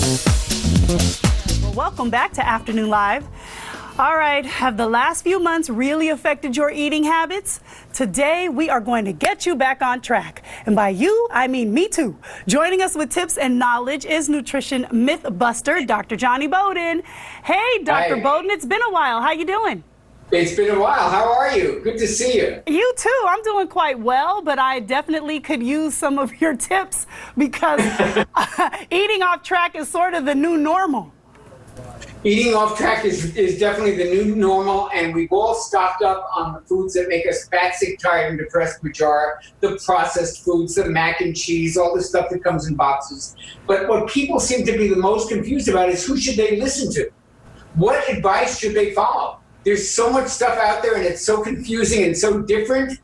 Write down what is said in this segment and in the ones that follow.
Well, welcome back to Afternoon Live. All right, have the last few months really affected your eating habits? Today, we are going to get you back on track. And by you, I mean me too. Joining us with tips and knowledge is nutrition myth buster, Dr. Johnny Bowden. Hey, Dr. Hi. Bowden, it's been a while. How you doing? It's been a while. How are you? Good to see you. You too. I'm doing quite well, but I definitely could use some of your tips because eating off track is sort of the new normal. Eating off track is definitely the new normal, and we've all stocked up on the foods that make us fat, sick, tired, and depressed, which are the processed foods, the mac and cheese, all the stuff that comes in boxes. But what people seem to be the most confused about is who should they listen to? What advice should they follow? There's so much stuff out there, and it's so confusing and so different.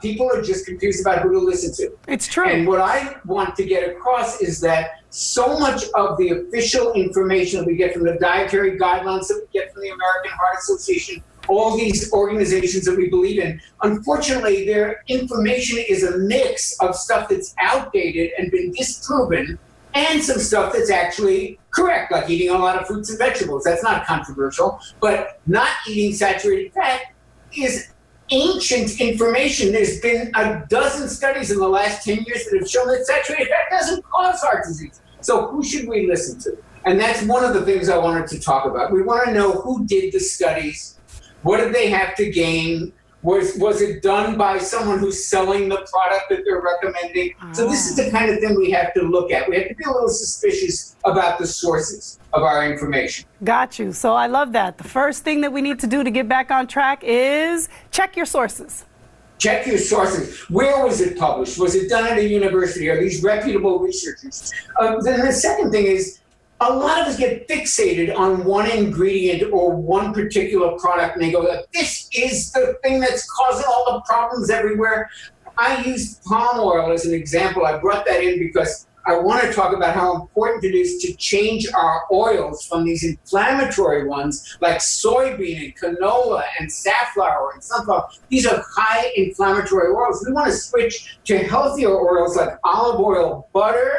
People are just confused about who to listen to. It's true. And what I want to get across is that so much of the official information that we get from the dietary guidelines that we get from the American Heart Association, all these organizations that we believe in, unfortunately, their information is a mix of stuff that's outdated and been disproven and some stuff that's actually correct, like eating a lot of fruits and vegetables. That's not controversial. But not eating saturated fat is ancient information. There's been a dozen studies in the last 10 years that have shown that saturated fat doesn't cause heart disease. So who should we listen to? And that's one of the things I wanted to talk about. We want to know who did the studies. What did they have to gain? Was it done by someone who's selling the product that they're recommending? So this is the kind of thing we have to look at. We have to be a little suspicious about the sources of our information. Got you. So I love that. The first thing that we need to do to get back on track is check your sources. Check your sources. Where was it published? Was it done at a university? Are these reputable researchers? Then the second thing is, a lot of us get fixated on one ingredient or one particular product, and they go, this is the thing that's causing all the problems everywhere. I used palm oil as an example. I brought that in because I want to talk about how important it is to change our oils from these inflammatory ones like soybean and canola and safflower and sunflower. These are high inflammatory oils. We want to switch to healthier oils like olive oil, butter,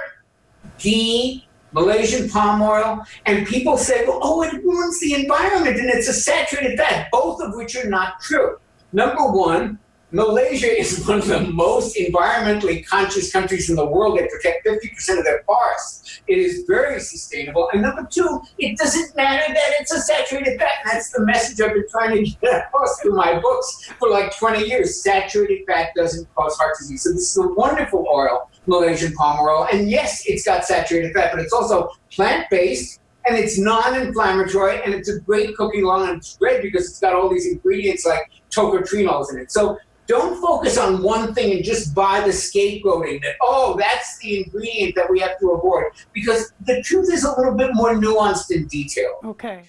ghee, Malaysian palm oil, and people say, well, oh, it ruins the environment and it's a saturated fat, both of which are not true. Number one, Malaysia is one of the most environmentally conscious countries in the world. They protect 50% of their forests. It is very sustainable. And number two, it doesn't matter that it's a saturated fat. And that's the message I've been trying to get across through my books for like 20 years. Saturated fat doesn't cause heart disease. So this is a wonderful oil, Malaysian palm oil. And yes, it's got saturated fat, but it's also plant-based. And it's non-inflammatory, and it's a great cooking oil, and it's great because it's got all these ingredients like tocotrienols in it. So don't focus on one thing and just buy the scapegoating that, oh, that's the ingredient that we have to avoid. Because the truth is a little bit more nuanced in detail. Okay.